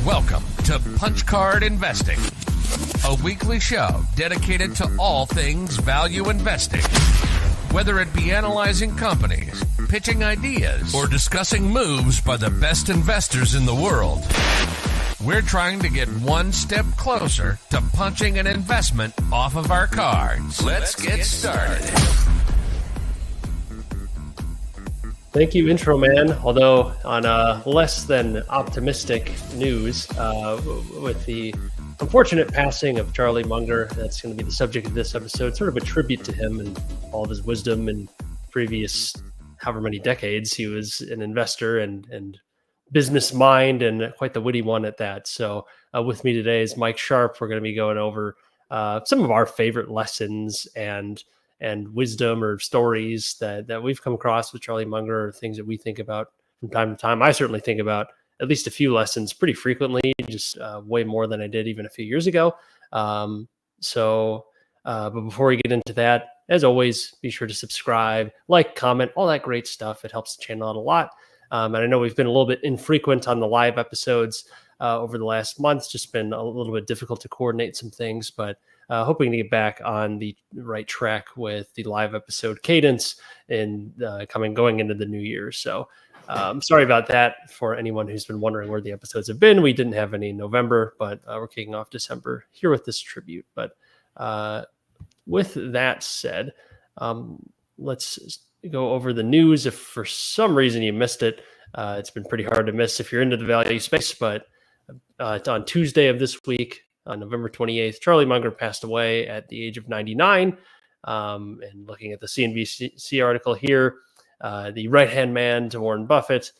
Welcome to Punch Card Investing, a weekly show dedicated to all things value investing. Whether it be analyzing companies, pitching ideas, or discussing moves by the best investors in the world, we're trying to get one step closer to punching an investment off of our cards. Let's get started. Thank you, intro man. Although on less than optimistic news, with the unfortunate passing of Charlie Munger, that's going to be the subject of this episode, sort of a tribute to him and all of his wisdom in previous however many decades. He was an investor and business mind, and quite the witty one at that. So with me today is Mike Sharp. We're going to be going over some of our favorite lessons and wisdom or stories that we've come across with Charlie Munger, or things that we think about from time to time. I certainly think about at least a few lessons pretty frequently, just way more than I did even a few years ago. But before we get into that, as always, be sure to subscribe, like, comment, all that great stuff. It helps the channel out a lot. And I know we've been a little bit infrequent on the live episodes over the last month. Just been a little bit difficult to coordinate some things, but hoping to get back on the right track with the live episode cadence and going into the new year. So sorry about that for anyone who's been wondering where the episodes have been. We didn't have any in November, but we're kicking off December here with this tribute. But with that said, let's go over the news. If for some reason you missed it, it's been pretty hard to miss if you're into the value space, but on Tuesday of this week, on November 28th, Charlie Munger passed away at the age of 99. And looking at the CNBC article here, the right-hand man to Warren Buffett,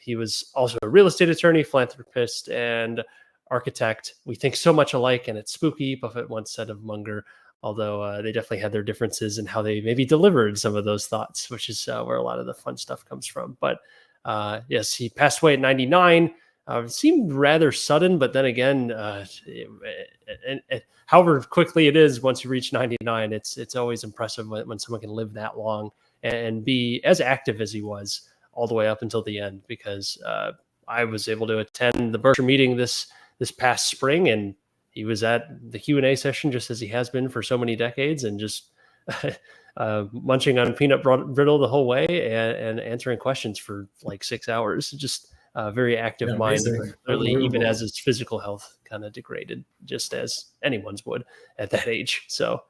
he was also a real estate attorney, philanthropist, and architect. We think so much alike, and it's spooky, Buffett once said of Munger, although they definitely had their differences in how they maybe delivered some of those thoughts, which is where a lot of the fun stuff comes from. But yes, he passed away at 99. It seemed rather sudden, but then again, however quickly it is, once you reach 99, it's always impressive when someone can live that long and be as active as he was all the way up until the end. Because I was able to attend the Berkshire meeting this past spring, and he was at the Q&A session just as he has been for so many decades, and just munching on peanut brittle the whole way and answering questions for like 6 hours. Just very active mind, clearly, even as his physical health kind of degraded, just as anyone's would at that age. So,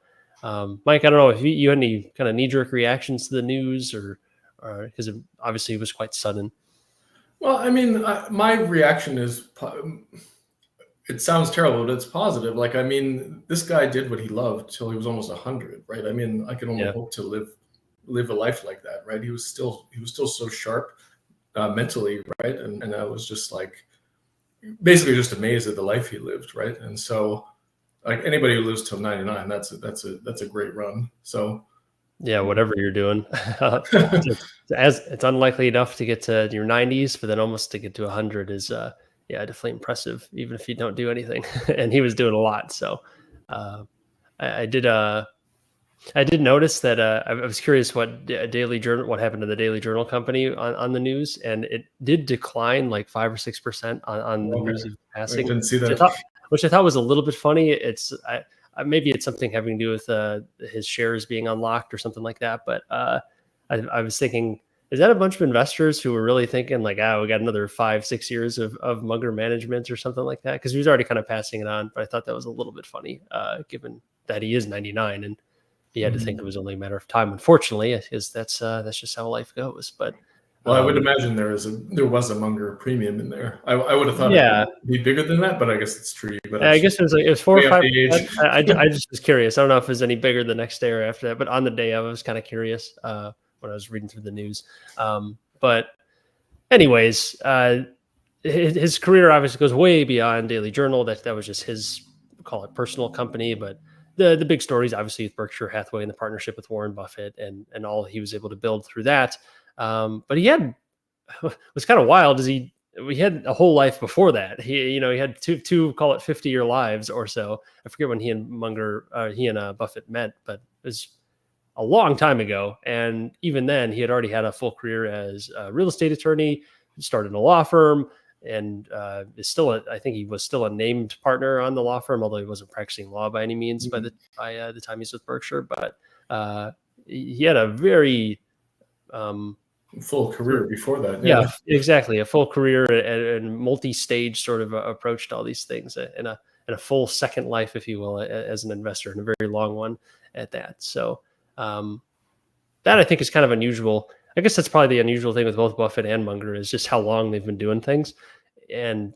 Mike, I don't know if you had any kind of knee-jerk reactions to the news, or because obviously it was quite sudden. Well, I mean, my reaction is, it sounds terrible, but it's positive. Like, I mean, this guy did what he loved till he was almost 100, right? I mean, I can only hope to live a life like that, right? He was still so sharp mentally, right? And I was just like, basically just amazed at the life he lived, right? And so, like, anybody who lives till 99, that's a great run. So yeah, whatever you're doing, it's unlikely enough to get to your 90s, but then almost to get to 100 is definitely impressive, even if you don't do anything. And he was doing a lot. So I did notice that I was curious what happened to the Daily Journal company on the news, and it did decline like 5 or 6% on the news of passing. I didn't see that. Which I thought was a little bit funny. It's maybe it's something having to do with his shares being unlocked or something like that. But I was thinking, is that a bunch of investors who were really thinking like, we got another 5-6 years of Munger management or something like that? Because he was already kind of passing it on. But I thought that was a little bit funny, given that he is 99 and he had to think it was only a matter of time, unfortunately, because that's just how life goes. But I would imagine there was a Munger premium in there. I would have thought it would be bigger than that, but I guess it's true. But I guess it was 4 or 5%. I just was curious. I don't know if it was any bigger the next day or after that, but on the day I was kind of curious when I was reading through the news. But anyways, his career obviously goes way beyond Daily Journal. That was just his, call it, personal company, but the big stories obviously with Berkshire Hathaway and the partnership with Warren Buffett and all he was able to build through that. But he had, was kind of wild, is he had a whole life before that. He had two call it 50-year lives or so. I forget when he and Buffett met, but it was a long time ago. And even then he had already had a full career as a real estate attorney, started a law firm, and is still I think he was still a named partner on the law firm, although he wasn't practicing law by any means by the time he's with Berkshire. But he had a very full career before that. Yeah, exactly. A full career and multi-stage sort of approach to all these things, and a full second life, if you will, as an investor, and a very long one at that. So that I think is kind of unusual. I guess that's probably the unusual thing with both Buffett and Munger is just how long they've been doing things, and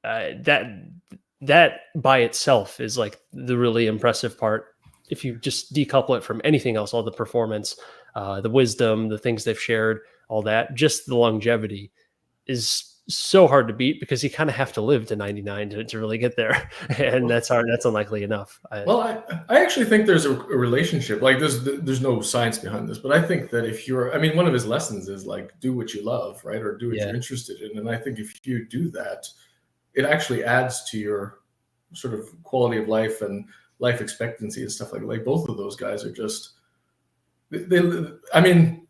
that by itself is like the really impressive part. If you just decouple it from anything else, all the performance, the wisdom, the things they've shared, all that, just the longevity is so hard to beat because you kind of have to live to 99 to really get there. And that's hard. That's unlikely enough. I actually think there's a relationship. Like there's no science behind this, but I think that if you're, I mean, one of his lessons is like, do what you love, right? Or do what you're interested in. And I think if you do that, it actually adds to your sort of quality of life and life expectancy and stuff like both of those guys are just, I mean,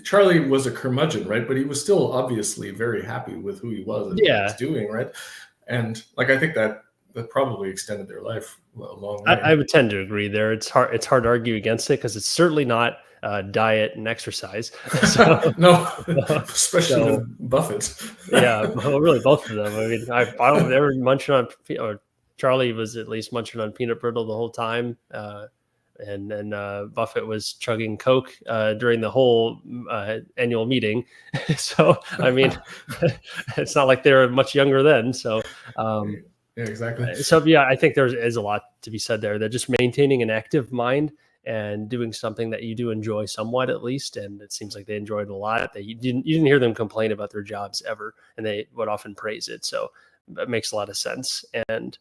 Charlie was a curmudgeon, right? But he was still obviously very happy with who he was and what he was doing, right? And like I think that probably extended their life a long way. I would tend to agree there. It's hard to argue against it because it's certainly not diet and exercise. So, no, especially with Buffett. Yeah, well, really both of them. I mean, I don't ever munch on. Or Charlie was at least munching on peanut brittle the whole time. And Buffett was chugging Coke during the whole annual meeting. So, I mean, it's not like they were much younger then. So, yeah, exactly. So, yeah, I think there is a lot to be said there. They're just maintaining an active mind and doing something that you do enjoy somewhat, at least. And it seems like they enjoyed it a lot. You didn't hear them complain about their jobs ever, and they would often praise it. So that makes a lot of sense. And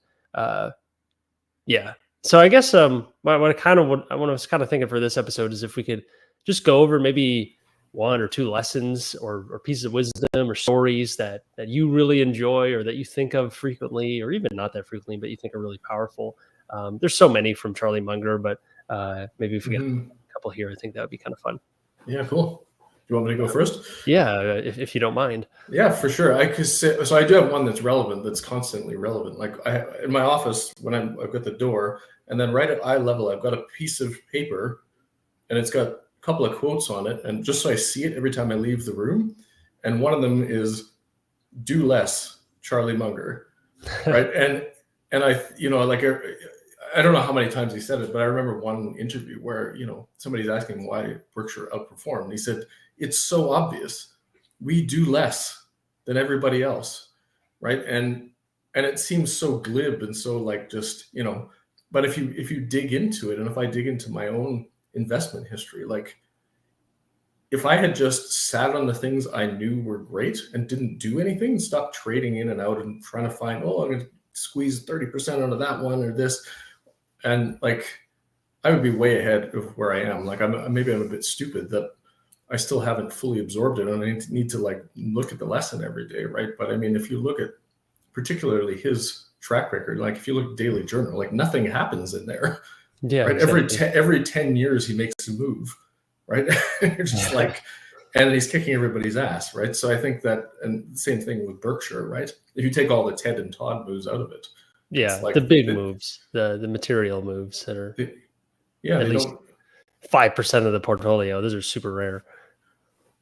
yeah. So I guess what I was kind of thinking for this episode is if we could just go over maybe one or two lessons or pieces of wisdom or stories that you really enjoy or that you think of frequently, or even not that frequently, but you think are really powerful. There's so many from Charlie Munger, but maybe if we get a couple here, I think that would be kind of fun. Yeah, cool. Do you want me to go first? Yeah, if you don't mind. Yeah, for sure. I could say, so I do have one that's relevant, that's constantly relevant. Like in my office, when I've got the door, and then right at eye level, I've got a piece of paper, and it's got a couple of quotes on it, and just so I see it every time I leave the room. And one of them is "Do less, Charlie Munger," right? and I, like I don't know how many times he said it, but I remember one interview where somebody's asking why Berkshire outperformed. And he said, "It's so obvious. We do less than everybody else, right?" And it seems so glib and so like just But if you dig into it, and if I dig into my own investment history, like if I had just sat on the things I knew were great and didn't do anything, stopped trading in and out and trying to find, I'm going to squeeze 30% out of that one or this, and like I would be way ahead of where I am. Like maybe I'm a bit stupid that I still haven't fully absorbed it, and I need to like look at the lesson every day, right? But I mean, if you look at particularly his track record, like if you look daily journal, like nothing happens in there. Yeah, right. Exactly. Every 10 years he makes a move, right? It's just like, and he's kicking everybody's ass, right? So I think that, and the same thing with Berkshire, right? If you take all the Ted and Todd moves out of it, like the big moves, the material moves that are at least 5% of the portfolio. Those are super rare.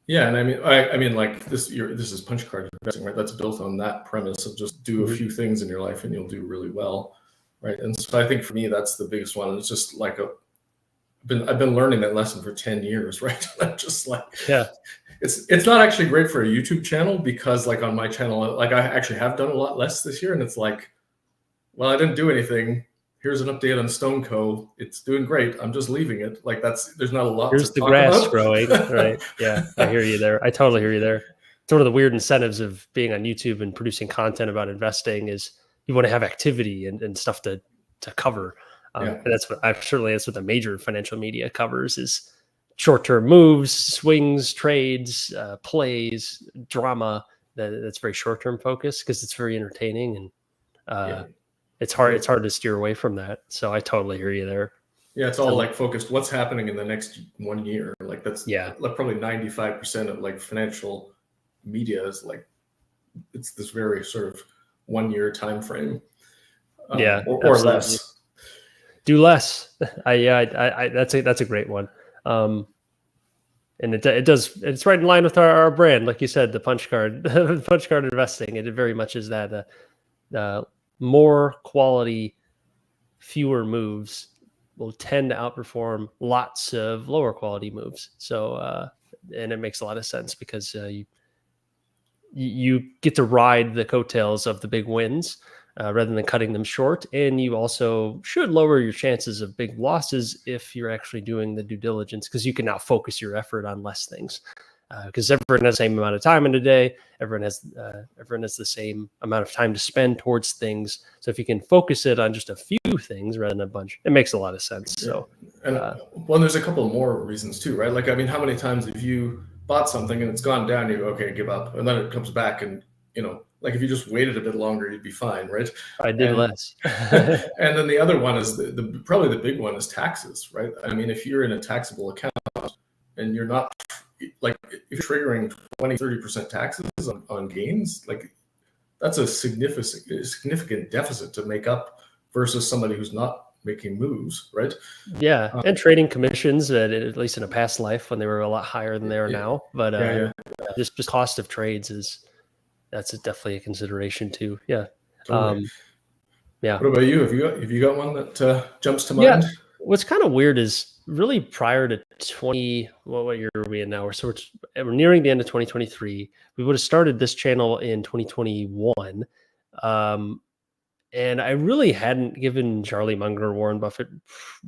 Yeah, and I mean, like this is punch card investing, right? That's built on that premise of just do a few things in your life and you'll do really well, right? And so I think for me that's the biggest one. It's just like I've been learning that lesson for 10 years, right? I'm just like, it's not actually great for a YouTube channel because like on my channel, like I actually have done a lot less this year, and it's like, well, I didn't do anything. Here's an update on StoneCo. It's doing great. I'm just leaving it. Like there's not a lot. Here's the grass growing, right? Yeah, I hear you there. I totally hear you there. It's one of the weird incentives of being on YouTube and producing content about investing is you want to have activity and stuff to cover. And that's what the major financial media covers is short-term moves, swings, trades, plays, drama. That's very short-term focused because it's very entertaining and it's hard to steer away from that. So I totally hear you there. Yeah, it's all like focused. What's happening in the next 1 year? Like that's like probably 95% of like financial media is like it's this very sort of 1 year time frame, or absolutely. less. Do less. That's a great one. And it does, it's right in line with our brand, like you said, the punch card, punch card investing. It very much is that more quality, fewer moves will tend to outperform lots of lower quality moves. So, and it makes a lot of sense because you get to ride the coattails of the big wins rather than cutting them short. And you also should lower your chances of big losses if you're actually doing the due diligence, because you can now focus your effort on less things. Because everyone has the same amount of time in a day. Everyone has the same amount of time to spend towards things. So if you can focus it on just a few things rather than a bunch, it makes a lot of sense. Yeah. So, and there's a couple more reasons too, right? Like, I mean, how many times have you bought something and it's gone down, you go, okay, give up, and then it comes back, and like if you just waited a bit longer, you'd be fine, right? I did less. And then the other one is probably the big one is taxes, right? I mean, if you're in a taxable account and you're not, like, if you're triggering 20-30% taxes on gains, like that's a significant deficit to make up versus somebody who's not making moves, right? Yeah, and trading commissions, at least in a past life when they were a lot higher than they are now. But just cost of trades that's definitely a consideration too. Yeah. Totally. Yeah. What about you? Have you got one that jumps to mind? Yeah. What's kind of weird is really prior to what year are we in now? We're nearing the end of 2023. We would have started this channel in 2021. And I really hadn't given Charlie Munger, Warren Buffett,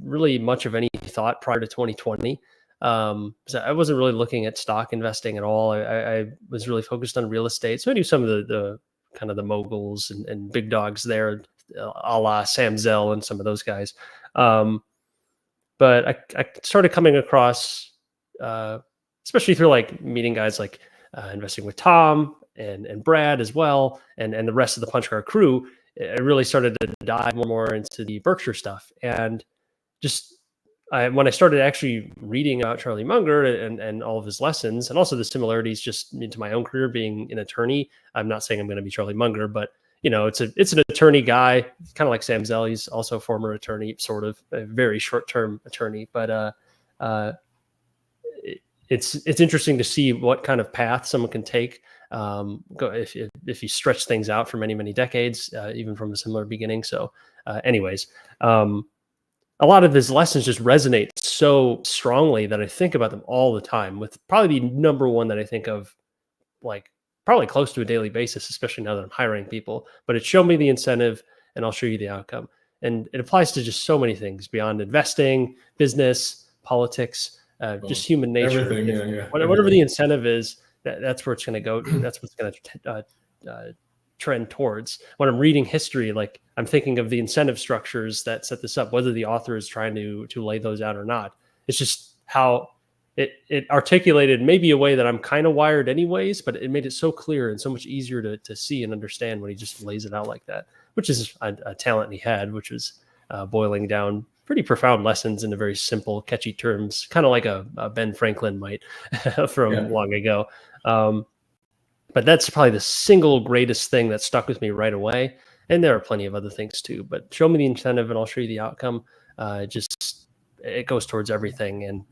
really much of any thought prior to 2020. So I wasn't really looking at stock investing at all. I was really focused on real estate. So I knew some of the kind of the moguls and big dogs there, a la Sam Zell and some of those guys. But I started coming across, especially through like meeting guys like investing with Tom and Brad as well, and the rest of the Punch Card crew. I really started to dive more into the Berkshire stuff. And just when I started actually reading about Charlie Munger and all of his lessons, and also the similarities just into my own career being an attorney. I'm not saying I'm going to be Charlie Munger, but it's an attorney guy, kind of like Sam Zell. He's also a former attorney, sort of a very short-term attorney. But it's interesting to see what kind of path someone can take. If you stretch things out for many decades, even from a similar beginning. So anyways, a lot of his lessons just resonate so strongly that I think about them all the time, with probably the number one that I think of, like probably close to a daily basis, especially now that I'm hiring people. But it showed me the incentive and I'll show you the outcome. And it applies to just so many things beyond investing, business, politics, just human nature. Everything, whatever the incentive is, that's where it's going to go. That's what's going to trend towards. When I'm reading history, like I'm thinking of the incentive structures that set this up, whether the author is trying to lay those out or not. It's just how it articulated maybe a way that I'm kind of wired anyways, but it made it so clear and so much easier to see and understand when he just lays it out like that, which is a talent he had, which was boiling down pretty profound lessons into very simple, catchy terms, kind of like a Ben Franklin might from long ago. But that's probably the single greatest thing that stuck with me right away. And there are plenty of other things too, but show me the incentive and I'll show you the outcome. It goes towards everything. And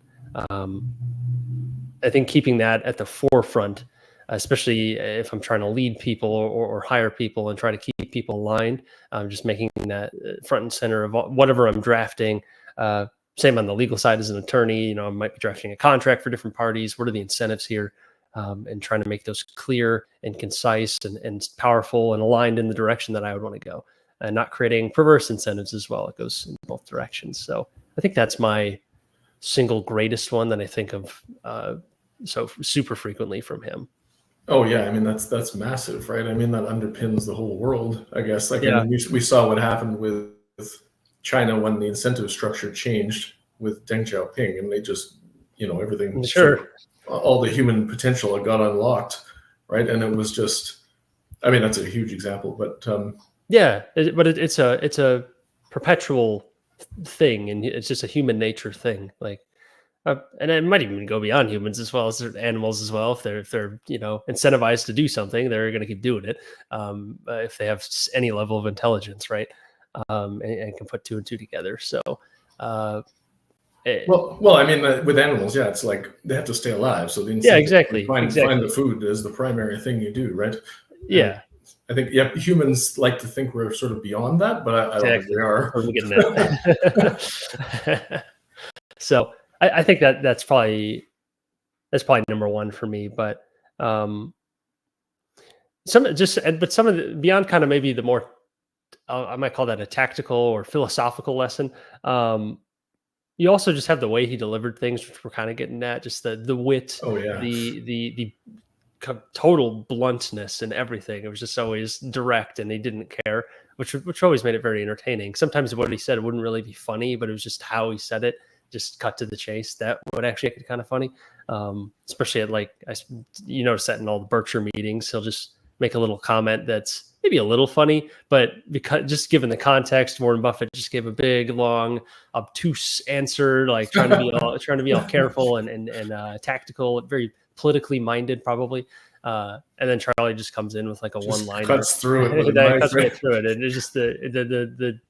I think keeping that at the forefront, especially if I'm trying to lead people or hire people and try to keep people aligned, just making that front and center of whatever I'm drafting. Same on the legal side as an attorney, I might be drafting a contract for different parties. What are the incentives here? And trying to make those clear and concise and powerful and aligned in the direction that I would want to go, and not creating perverse incentives as well. It goes in both directions. So I think that's my single greatest one that I think of so super frequently from him. Oh yeah, I mean that's massive, right? I mean that underpins the whole world, I guess. I mean, we saw what happened with China when the incentive structure changed with Deng Xiaoping, and they just everything. Sure. All the human potential got unlocked, right? And it was just, I mean, that's a huge example, but it's a perpetual thing, and it's just a human nature thing. Like And it might even go beyond humans as well as animals as well. If they're incentivized to do something, they're going to keep doing it. If they have any level of intelligence, right, and can put two and two together. So, well, I mean, with animals, yeah, it's like they have to stay alive. So the exactly. Find the food is the primary thing you do, right? Yeah. And I think humans like to think we're sort of beyond that, but I don't think we are. So I think that's probably number one for me. But some of the beyond kind of maybe the more I might call that a tactical or philosophical lesson. You also just have the way he delivered things, which we're kind of getting at, just the wit, the total bluntness and everything. It was just always direct, and he didn't care, which always made it very entertaining. Sometimes what he said wouldn't really be funny, but it was just how he said it, just cut to the chase. That would actually make it kind of funny, especially at notice that in all the Berkshire meetings, he'll just make a little comment that's maybe a little funny, but because just given the context, Warren Buffett just gave a big, long, obtuse answer, like trying to be all careful and tactical, very politically minded, probably. And then Charlie just comes in with like a one-liner, cuts through it, cuts right through it, and it's just the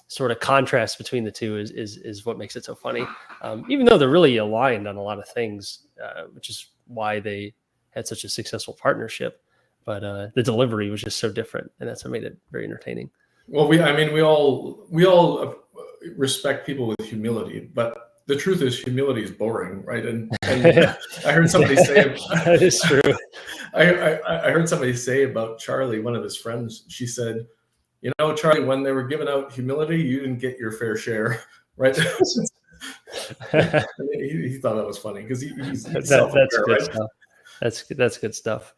sort of contrast between the two is what makes it so funny. Even though they're really aligned on a lot of things, which is why they had such a successful partnership. But the delivery was just so different, and that's what made it very entertaining. Well, we all respect people with humility, but the truth is humility is boring, right? And I heard somebody say that is true. I heard somebody say about Charlie, one of his friends. She said, Charlie, when they were giving out humility, you didn't get your fair share, right? He thought that was funny because he's that's good right? stuff. That's good stuff.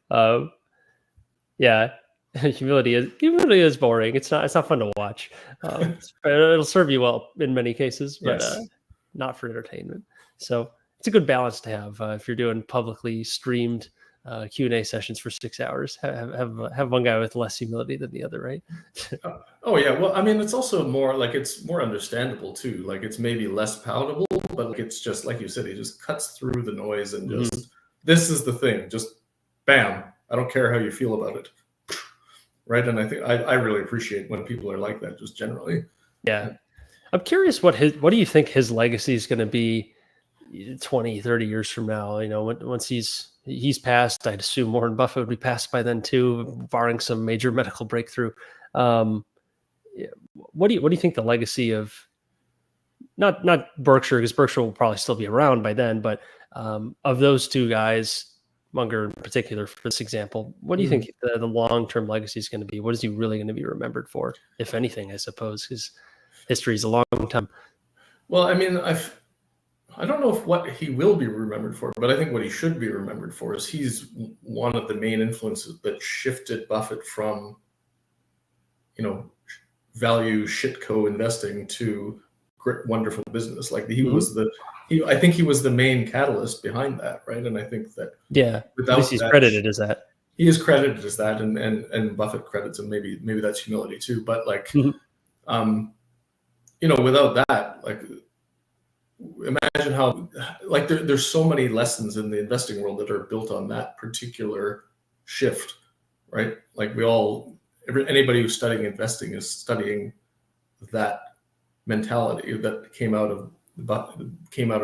Yeah, humility is boring. It's not fun to watch. It'll serve you well in many cases, but not for entertainment. So it's a good balance to have if you're doing publicly streamed Q&A sessions for 6 hours. Have one guy with less humility than the other, right? Oh yeah. Well, I mean, it's also more like it's more understandable too. Like it's maybe less palatable, but it's just like you said, he just cuts through the noise and just this is the thing. Just bam. I don't care how you feel about it. Right. And I think I really appreciate when people are like that, just generally. Yeah. I'm curious what do you think his legacy is going to be 20, 30 years from now? Once he's passed, I'd assume Warren Buffett would be passed by then too, barring some major medical breakthrough. What do you think the legacy of not Berkshire, because Berkshire will probably still be around by then, but of those two guys, Munger in particular, for this example, what do you think the long-term legacy is going to be? What is he really going to be remembered for, if anything, I suppose, because history is a long time. Well, I mean, I don't know if what he will be remembered for, but I think what he should be remembered for is he's one of the main influences that shifted Buffett from, value shitco investing to great, wonderful business. Like I think he was the main catalyst behind that, right? And I think that at least he's credited as that. He is credited as that, and Buffett credits him. Maybe that's humility too. But without that, like, imagine how there's so many lessons in the investing world that are built on that particular shift, right? Like anybody who's studying investing is studying that mentality that came out of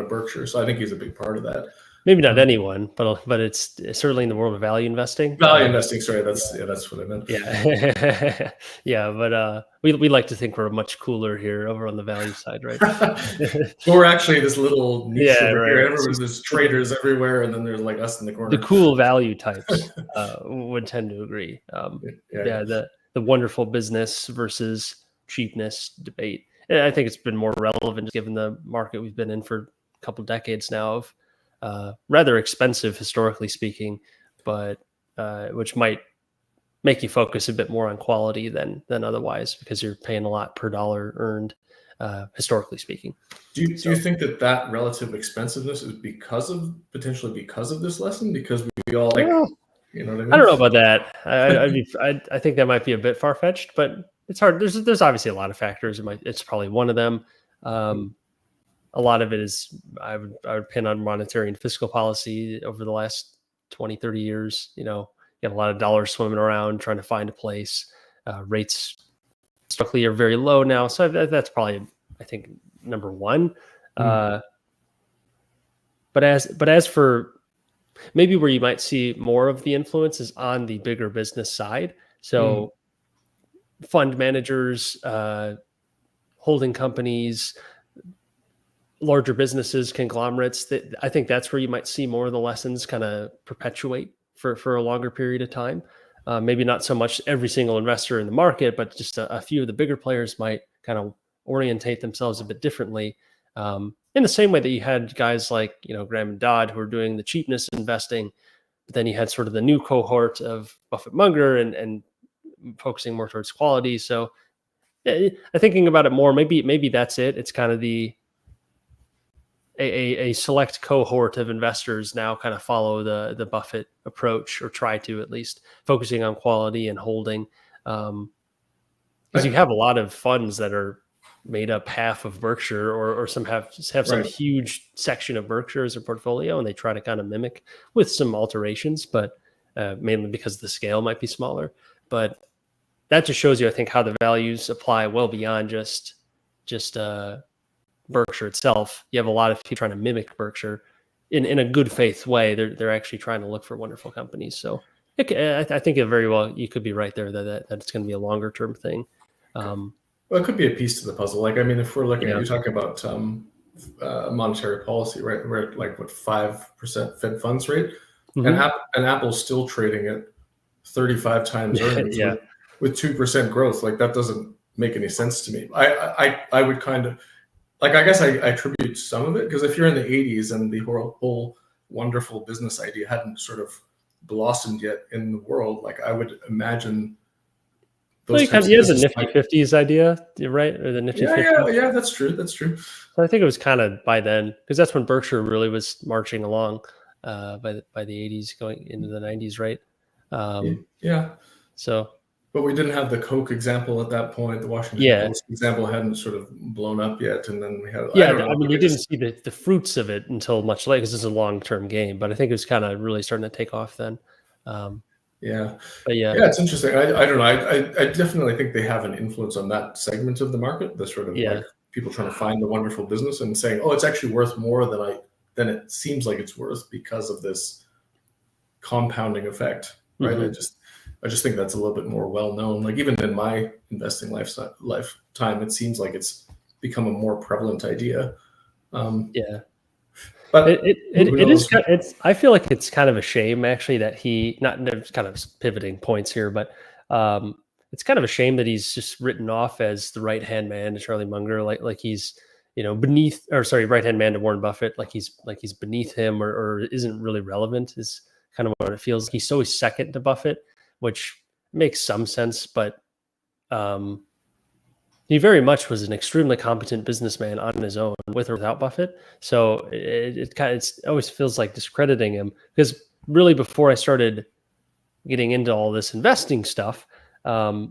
Berkshire. So I think he's a big part of that. Maybe not anyone, but it's certainly in the world of value investing. Value investing, sorry, that's what I meant. Yeah, yeah, but we like to think we're much cooler here over on the value side, right? We're actually this little niche over right. here. There's traders everywhere, and then there's like us in the corner. The cool value types would tend to agree. The wonderful business versus cheapness debate. And I think it's been more relevant given the market we've been in for a couple of decades now of rather expensive historically speaking, but which might make you focus a bit more on quality than otherwise because you're paying a lot per dollar earned, historically speaking. Do you think that relative expensiveness is potentially because of this lesson? Because we all you know what I mean? I don't know about that. I think that might be a bit far fetched, but it's hard. There's obviously a lot of factors. It's probably one of them. A a lot of it is I would pin on monetary and fiscal policy over the last 20, 30 years. You know, you have a lot of dollars swimming around trying to find a place. Rates structurally are very low now, so that's probably, I think, number one. But as for maybe where you might see more of the influence is on the bigger business side. So fund managers, holding companies, larger businesses, conglomerates, that I think that's where you might see more of the lessons kind of perpetuate for a longer period of time. Maybe not so much every single investor in the market, but just a few of the bigger players might kind of orientate themselves a bit differently. In the same way that you had guys like, Graham and Dodd who were doing the cheapness investing, but then you had sort of the new cohort of Buffett Munger and focusing more towards quality. So I'm thinking about it more, maybe that's it. It's kind of a select cohort of investors now kind of follow the Buffett approach, or try to, at least, focusing on quality and holding. Because you have a lot of funds that are made up half of Berkshire, or some have some huge section of Berkshire as a portfolio, and they try to kind of mimic with some alterations, but mainly because the scale might be smaller. But that just shows you, I think, how the values apply well beyond just Berkshire itself. You have a lot of people trying to mimic Berkshire in a good faith way. They're actually trying to look for wonderful companies. So I think very well you could be right there that it's going to be a longer term thing. Well, it could be a piece to the puzzle. Like, I mean, if we're looking, you're talking about monetary policy, right? We're at 5% Fed funds rate, and Apple's still trading at 35 times earnings with 2% growth. Like, that doesn't make any sense to me. I would kind of, I guess I attribute some of it, because if you're in the 80s and the whole wonderful business idea hadn't sort of blossomed yet in the world, like, I would imagine. Well, you have the Nifty 50s idea, right? Or the Nifty 50s. Yeah, that's true. So I think it was kind of by then, because that's when Berkshire really was marching along by the 80s going into the 90s, right? So, but we didn't have the Coke example at that point. The Washington Post example hadn't sort of blown up yet, and then we had. You didn't see the fruits of it until much later, because it's a long-term game. But I think it was kind of really starting to take off then. It's interesting. I don't know. I definitely think they have an influence on that segment of the market. The sort of like people trying to find the wonderful business and saying, "Oh, it's actually worth more than it seems like it's worth because of this compounding effect." Right? I just think that's a little bit more well known. Like, even in my investing lifetime, it seems like it's become a more prevalent idea. But it is. I feel like it's kind of a shame, actually, that he there's kind of pivoting points here, but it's kind of a shame that he's just written off as the right hand man to Charlie Munger, like he's right hand man to Warren Buffett, like he's beneath him or isn't really relevant, is kind of what it feels. He's always second to Buffett, which makes some sense, but he very much was an extremely competent businessman on his own, with or without Buffett. So it always feels like discrediting him, because really, before I started getting into all this investing stuff, I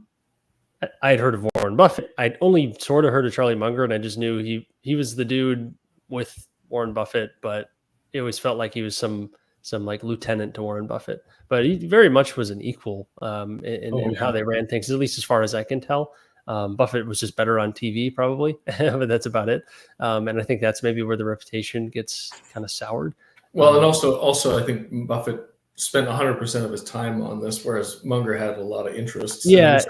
had heard of Warren Buffett. I'd only sort of heard of Charlie Munger, and I just knew he was the dude with Warren Buffett, but it always felt like he was some like lieutenant to Warren Buffett. But he very much was an equal in how they ran things, at least as far as I can tell. Buffett was just better on TV, probably, but that's about it. And I think that's maybe where the reputation gets kind of soured. Well, and also I think Buffett spent 100% of his time on this, whereas Munger had a lot of interests. That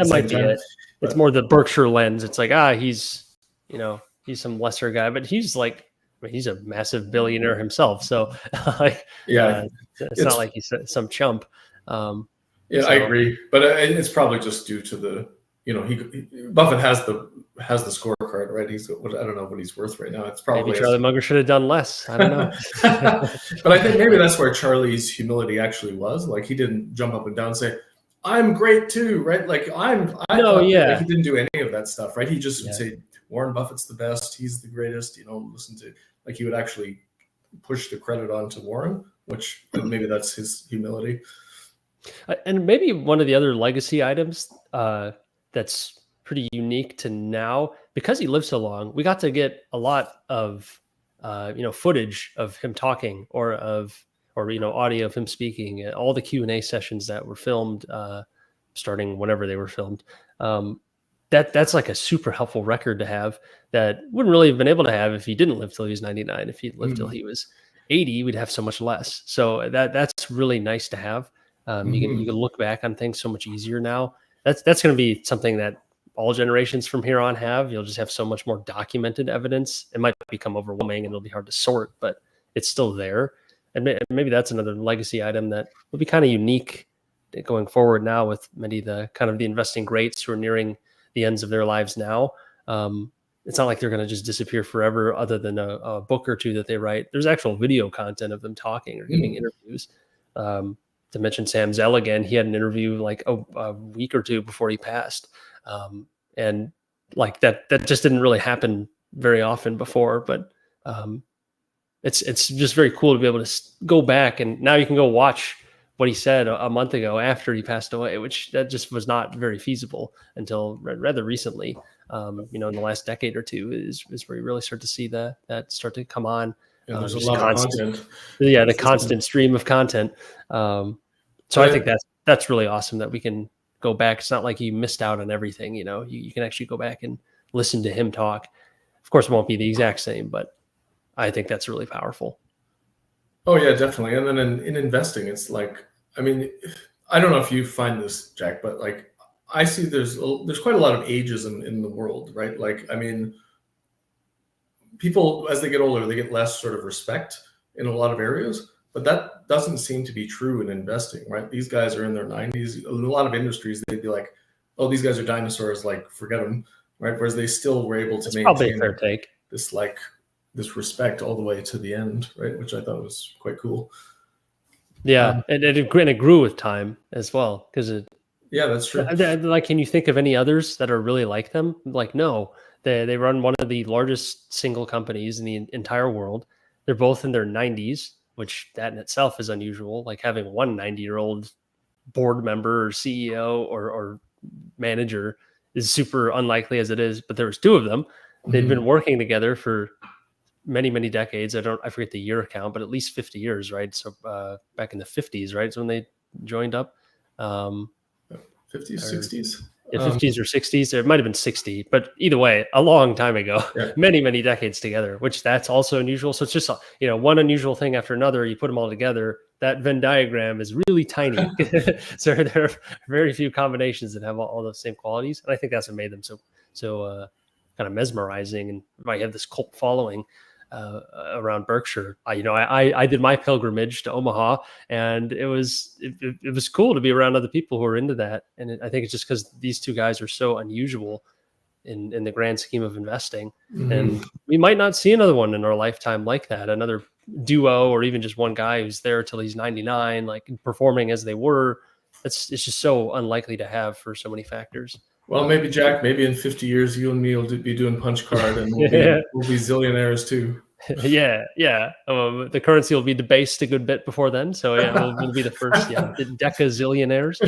might be it. It's more the Berkshire lens. It's like, he's some lesser guy, but he's like, he's a massive billionaire himself. So it's not like he's some chump. I agree, but it's probably just due to the. Buffett has the scorecard, right? I don't know what he's worth right now. It's probably maybe Charlie Munger should have done less. I don't know. But I think maybe that's where Charlie's humility actually was. Like, he didn't jump up and down and say, "I'm great too," right? Like, he didn't do any of that stuff, right? He just would say, "Warren Buffett's the best. He's the greatest." Listen to, like, he would actually push the credit onto Warren, which maybe that's his humility. And maybe one of the other legacy items that's pretty unique to now because he lived so long. We got to get a lot of footage of him talking or audio of him speaking. All the Q&A sessions that were filmed, starting whenever they were filmed. That's like a super helpful record to have that wouldn't really have been able to have if he didn't live till he was 99. If he lived till he was 80, we'd have so much less. So that's really nice to have. You can look back on things so much easier now. That's going to be something that all generations from here on have. You'll just have so much more documented evidence. It might become overwhelming and it'll be hard to sort, but it's still there. And maybe that's another legacy item that will be kind of unique going forward now with many of the kind of the investing greats who are nearing the ends of their lives now. It's not like they're going to just disappear forever other than a book or two that they write. There's actual video content of them talking or giving interviews. To mention Sam Zell again, he had an interview like a week or two before he passed. And like that just didn't really happen very often before, but it's just very cool to be able to go back, and now you can go watch what he said a month ago after he passed away, which that just was not very feasible until rather recently. In the last decade or two is where you really start to see that start to come on. Yeah, there's a lot of content. Yeah, the constant stream of content. So I think that's really awesome that we can go back. It's not like you missed out on everything. You can actually go back and listen to him talk. Of course, it won't be the exact same, but I think that's really powerful. Oh yeah, definitely. And then in investing, it's like, I mean, I don't know if you find this, Jack, but like I see there's quite a lot of ageism in the world, right? Like, I mean, people as they get older, they get less sort of respect in a lot of areas, but that doesn't seem to be true in investing, right? These guys are in their 90s. In a lot of industries, they'd be like, "Oh, these guys are dinosaurs. Like, forget them," right? Whereas they still were able to maintain fair take. this respect all the way to the end, right? Which I thought was quite cool. Yeah, and it grew with time as well, because yeah, that's true. Like, can you think of any others that are really like them? Like, no, they run one of the largest single companies in the entire world. They're both in their 90s, which that in itself is unusual. Like having one 90-year-old board member or CEO or manager is super unlikely as it is. But there was two of them. They'd been working together for many, many decades. I forget the year count, but at least 50 years, right? So back in the 50s, right? So when they joined up. 50s, 60s? Yeah, 50s or 60s. It might have been 60, but either way, a long time ago, many, many decades together, which that's also unusual. So it's just, one unusual thing after another, you put them all together, that Venn diagram is really tiny. So there are very few combinations that have all those same qualities. And I think that's what made them so kind of mesmerizing. And I have this cult following around Berkshire. I did my pilgrimage to Omaha, and it was cool to be around other people who are into that. And I think it's just because these two guys are so unusual in the grand scheme of investing. And we might not see another one in our lifetime like that, another duo, or even just one guy who's there till he's 99, like performing as they were. It's just so unlikely to have for so many factors. Well, maybe Jack, maybe in 50 years, you and me will be doing punch card, and we'll be zillionaires too. Yeah. The currency will be debased a good bit before then. So yeah, we'll be the first decazillionaires.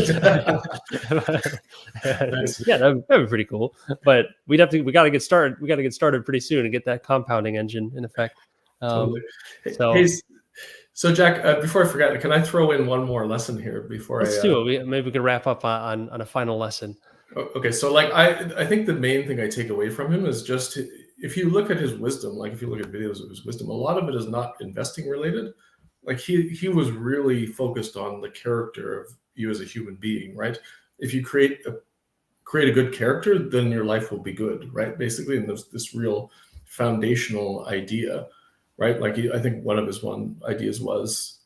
Nice. Yeah, that'd be pretty cool. But we got to get started. We got to get started pretty soon and get that compounding engine in effect. Totally. So Jack, before I forget, can I throw in one more lesson here before Let's do it. Maybe we can wrap up on a final lesson. Okay, so like I think the main thing I take away from him is just if you look at his wisdom, like if you look at videos of his wisdom, a lot of it is not investing related. Like he was really focused on the character of you as a human being, right? If you create a good character, then your life will be good, right? Basically, and there's this real foundational idea, right? Like I think one of his ideas was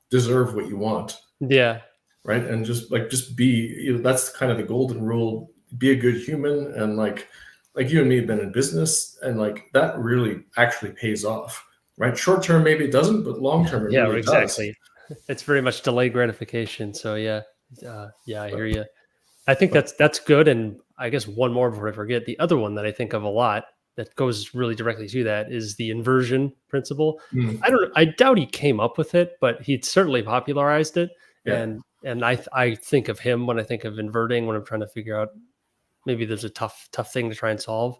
deserve what you want. Yeah. Right. And just be, that's kind of the golden rule. Be a good human. And like you and me have been in business, and like that really actually pays off, right? Short term, maybe it doesn't, but long term, it really exactly. Does. It's very much delayed gratification. So I hear you. I think that's good. And I guess one more before I forget, the other one that I think of a lot that goes really directly to that is the inversion principle. I doubt he came up with it, but he certainly popularized it. Yeah. And I think of him when I think of inverting, when I'm trying to figure out, maybe there's a tough thing to try and solve.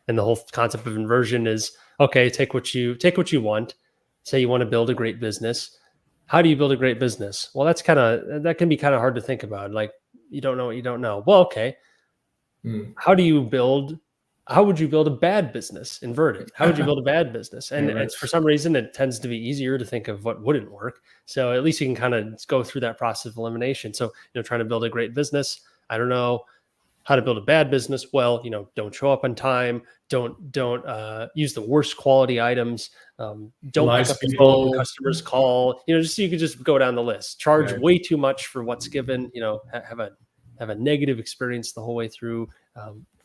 And the whole concept of inversion is, okay, take what you want. Say you want to build a great business. How do you build a great business? Well, that can be kind of hard to think about. Like, you don't know what you don't know. Well, okay. How would you build a bad business? Invert it. How would you build a bad business? And it's, for some reason, it tends to be easier to think of what wouldn't work. So at least you can kind of go through that process of elimination. So, trying to build a great business. I don't know how to build a bad business. Well, don't show up on time. Don't use the worst quality items. Don't pick up the phone when customers call. Just so you could just go down the list. Charge way too much for what's given. Have a negative experience the whole way through.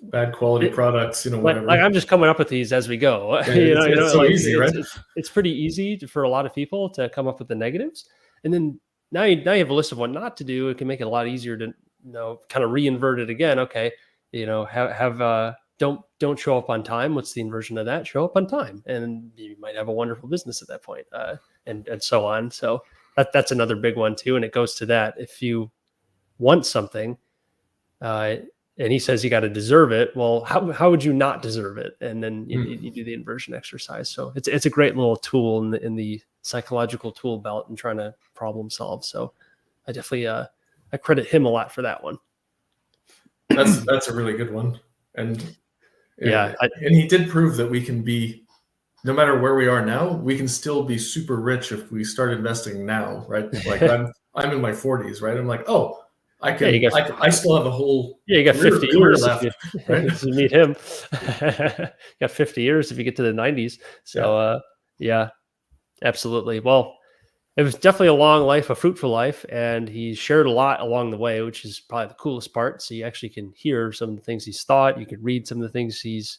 Bad quality products. Whatever. Like I'm just coming up with these as we go. It's so easy, right? It's pretty easy for a lot of people to come up with the negatives, and then now you have a list of what not to do. It can make it a lot easier to kind of re-invert it again. Okay, don't show up on time. What's the inversion of that? Show up on time, and you might have a wonderful business at that point, and so on. So that's another big one too, and it goes to that. If you want something, and he says you got to deserve it. Well, how would you not deserve it? And then you do the inversion exercise. So it's a great little tool in the psychological tool belt and trying to problem solve. So I definitely I credit him a lot for that one. That's a really good one. And and he did prove that we can be, no matter where we are now, we can still be super rich if we start investing now, right? Like I'm in my 40s, right? I'm like, oh, I can. I still have a whole. Yeah, you got 50 years left. If you meet him. You got 50 years if you get to the 90s. So absolutely. Well, it was definitely a long life, a fruitful life, and he shared a lot along the way, which is probably the coolest part. So you actually can hear some of the things he's thought. You could read some of the things he's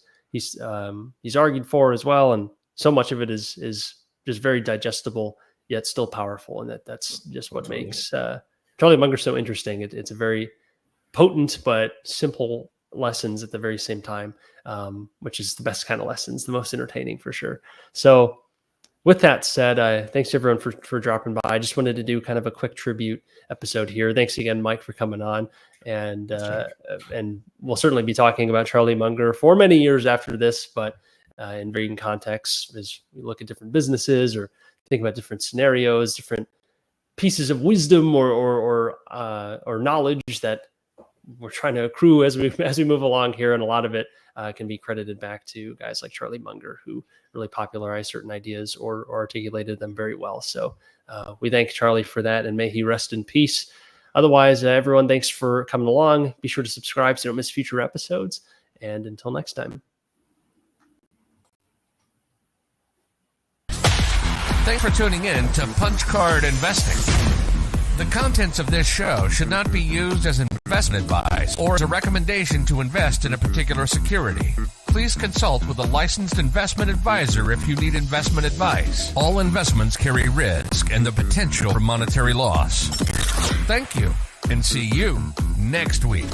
argued for as well, and so much of it is just very digestible yet still powerful, and that's just what makes Charlie Munger so interesting. It's a very potent but simple lessons at the very same time, which is the best kind of lessons, the most entertaining for sure. So with that said, thanks everyone for dropping by. I just wanted to do kind of a quick tribute episode here. Thanks again, Mike, for coming on. And we'll certainly be talking about Charlie Munger for many years after this, but in varying contexts as we look at different businesses or think about different scenarios, different pieces of wisdom or knowledge that we're trying to accrue as we move along here. And a lot of it can be credited back to guys like Charlie Munger, who really popularized certain ideas or articulated them very well. So we thank Charlie for that, and may he rest in peace. Otherwise, everyone, thanks for coming along. Be sure to subscribe so you don't miss future episodes. And until next time. Thanks for tuning in to Punch Card Investing. The contents of this show should not be used as investment advice or as a recommendation to invest in a particular security. Please consult with a licensed investment advisor if you need investment advice. All investments carry risk and the potential for monetary loss. Thank you, and see you next week.